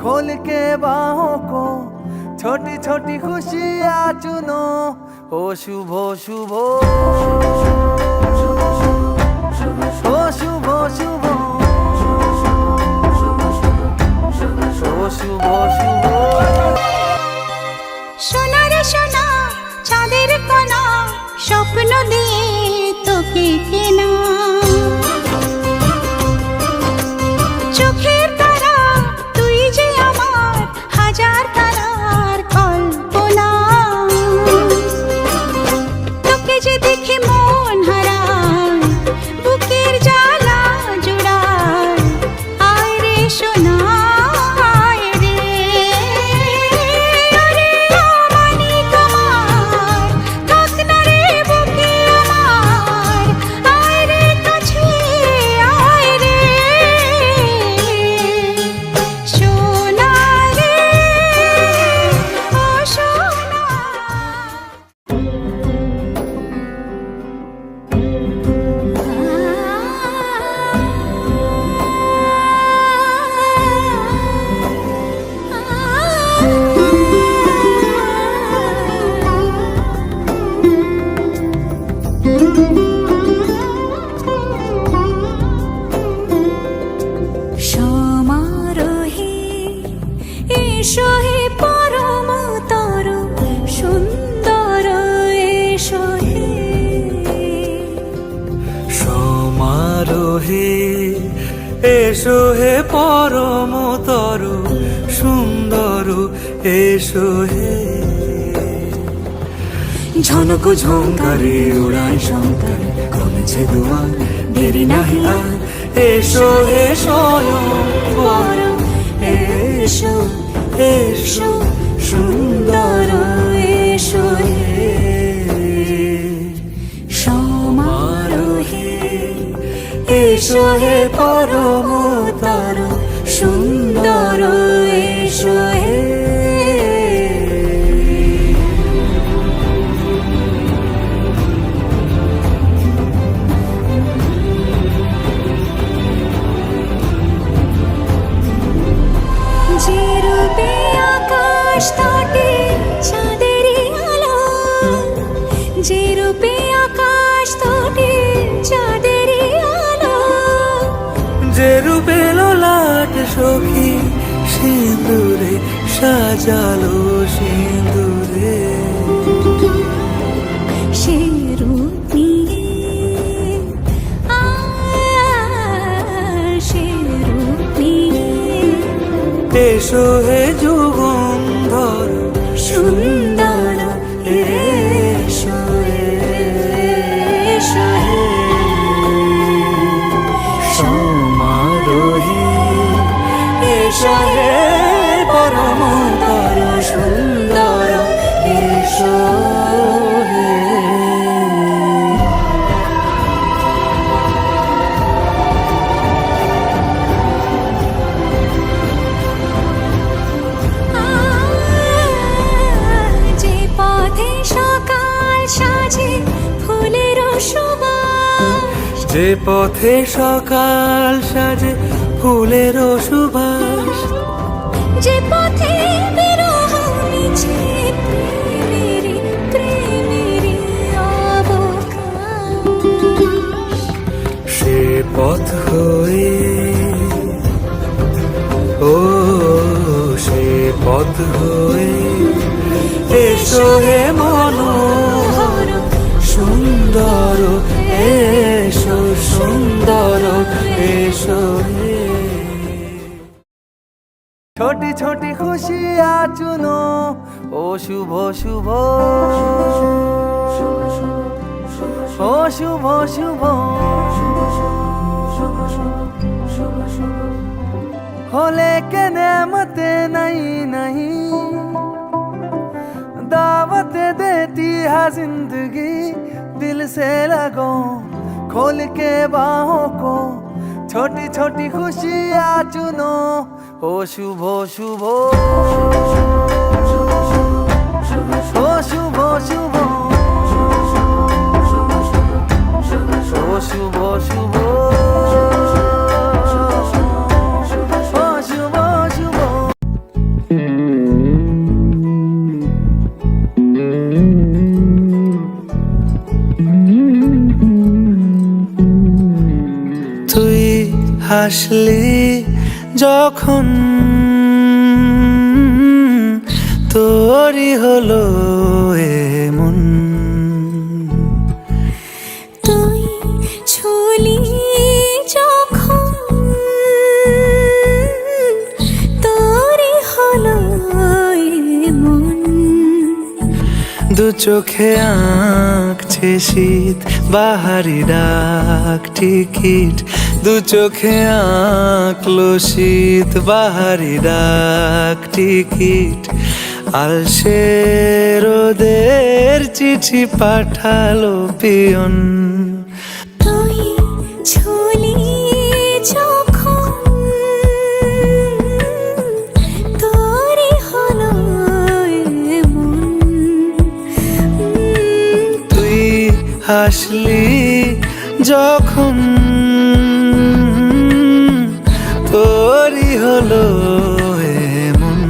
खोल के बाहों को छोटी छोटी खुशियाँ चुनो। ओ शुभ शुभ ओ शुभ शुभ ओ शुभ शुभ। সোনা রে সোনা চাঁদের কোনা স্বপ্ন দিয়ে তোকে কেনা। চোখের তারা তুই যে আমার হাজার তারার কল্পনা। তোকে যে দেখে মন হারায় বুকের জ্বালা জোড়ায়। আয় রে সোনা আয় রে, ওরে আমানি তোমার থাক না রে বুকে আমার। আয় রে কাছে আয় রে সোনা রে ও সোনা। সমারোহে এসো হে পরমতর সুন্দর এসো হে। সমারোহে এসো হে পরমতর সুন্দর এসো হে। ঝনক ঝঙ্কারে উড়ায় শঙ্কর কমেছে দুয়ার দেরি নাহি আর। এসো হে স্বয়ং বর এসো এসো সুন্দর এসো হে। সমারোহে এসো হে পরমতর সুন্দর এসো হে। যে রূপে আকাশ তটে চাঁদেরই আলো। যে রূপে আকাশ তটে চাঁদেরই আলো। যে রূপে লোলাট সখী সিঁদুরে সাজালো সিঁদুরে। সে রূপ নিয়ে সে রূপ নিয়ে এসো হে যুগন্ধর সুন্দর এসো এসো হে। সমারোহে এসো হে পরমতর সুন্দর এসো হে। যে পথে সকাল সাজে ফুলের সুবাস। যে পথে সকাল সাজে ফুলের সুবাস। যে পথে বিরহ মিছে প্রেমেরই প্রেমেরই অবকাশ। সে পথ হয়ে ও সে পথ হয়ে এসো হে মনোহর সুন্দর এসো সুন্দর এসো হে। छोटी छोटी खुशियाँ चुनो। ओ शुभ शुभ ओ शुभ शुभ हो लेके नेमते नहीं नहीं दावत देती है जिंदगी। दिल से लगो खोल के बाहों को छोटी छोटी खुशियाँ चुनो। ओ शुभ शुभ ओ शुभ शुभ ओ शुभ शुभ ओ शुभ शुभ। হাসলি যখন তোরই হলো এমন। তুই ছুলি যখন তোরই হলো এমন। দু চোখে আঁকছে শীত বাহারি ডাক টিকিট, দু চোখে আঁকলো শীত বাহারি ডাক টিকিট। আলসে রোদের চিঠি পাঠালো পিয়ন। তুই ছুলি যখন তোরই হলো এমন। তুই হাসলি যখন তোরই হলো এমন।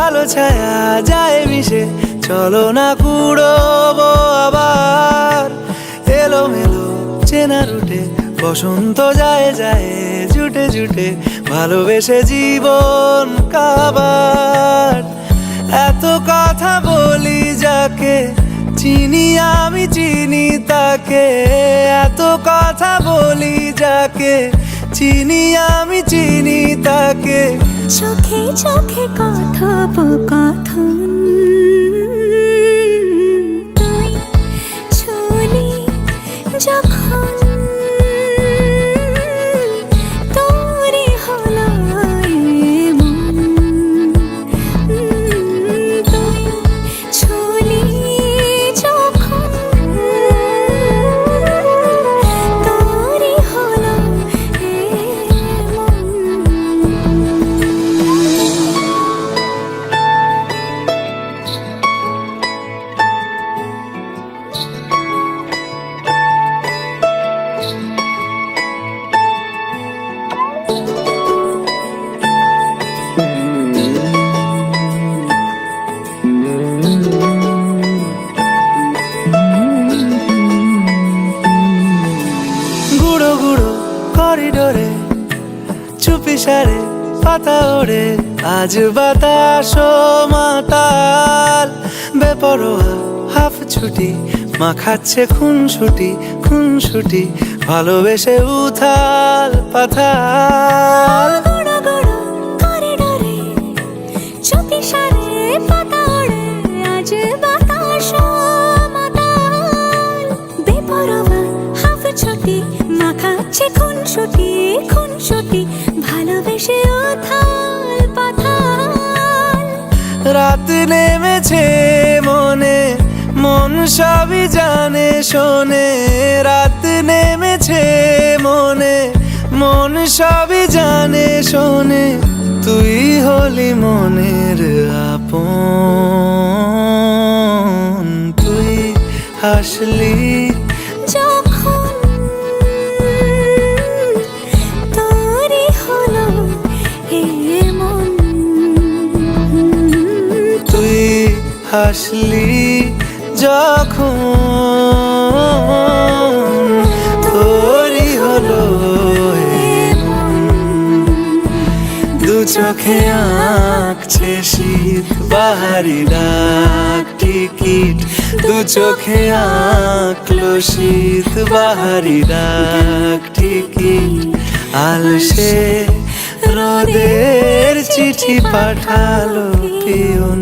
আলো ছায়া যায় মিশে, চলো না কুড়োবো আবার। এলোমেলো চেনা রুটে বসন্ত যায় যায় জুটে জুটে, ভালোবেসে জীবন কাবার। এত কথা বলি যাকে চিনি আমি চিনি তাকে, এত কথা বলি যাকে চিনি আমি চিনি তাকে। চোখে চোখে কথোপকথন, তুই ছুলি যখন তোরই হলো এমন। তুই ছুলি যখন তোরই হলো এমন। গুঁড়ো গুঁড়ো করিডোরে চুপি সারে পাতা ওড়ে, আজ বাতাস মাতাল বেপরোয়া হাফ ছুটি, মাখাচ্ছে খুনসুটি খুনসুটি, ভালোবেসে উথাল পাথাল। গুঁড়ো গুঁড়ো করিডোরে চুপি সারে পাতা ওড়ে, আজ বাতাস মাতাল বেপরোয়া হাফ ছুটি, মাখাচ্ছে খুনসুটি খুনসুটি, ভালোবেসে উথাল পাথাল। রাত নেমেছে মনে মন সবই জানে শোনে, রাত নেমেছে মনে মন সবই জানে শোনে। তুই হলি মনের আপন, তুই হাসলি যখন তোরই হলো এমন। তুই হাসলি যখন তোরই হলো এমন। দু চোখে আঁকছে শীত বাহারি ডাক টিকিট, দু চোখে আঁকলো শীত বাহারি ডাক টিকিট। আলসে রোদের চিঠি পাঠালো পিয়ন।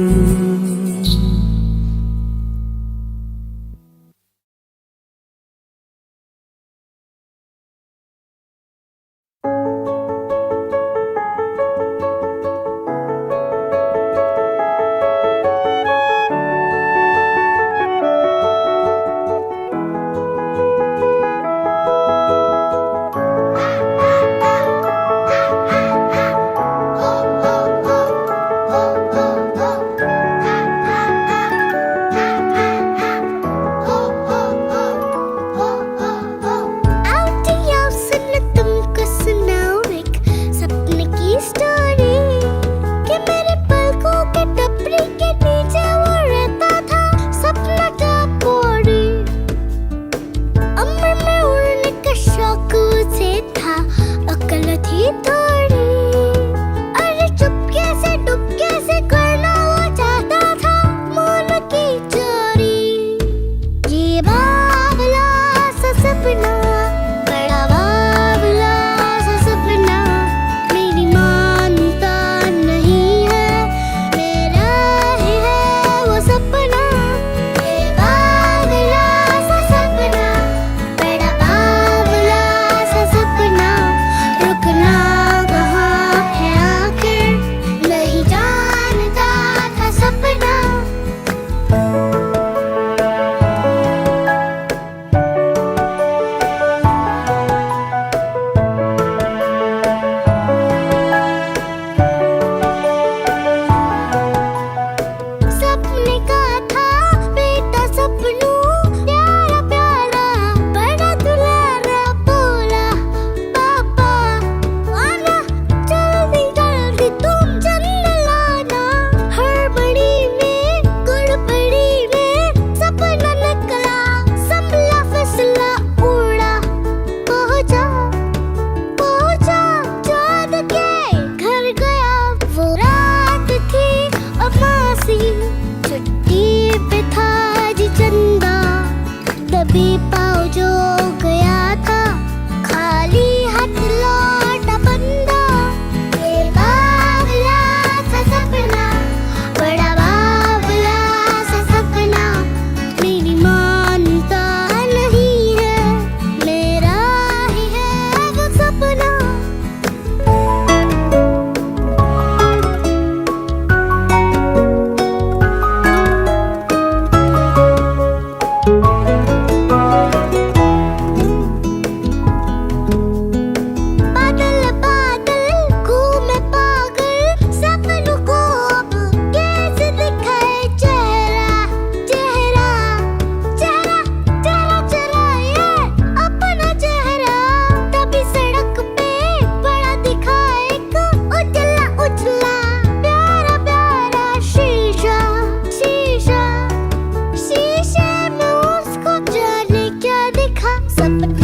सब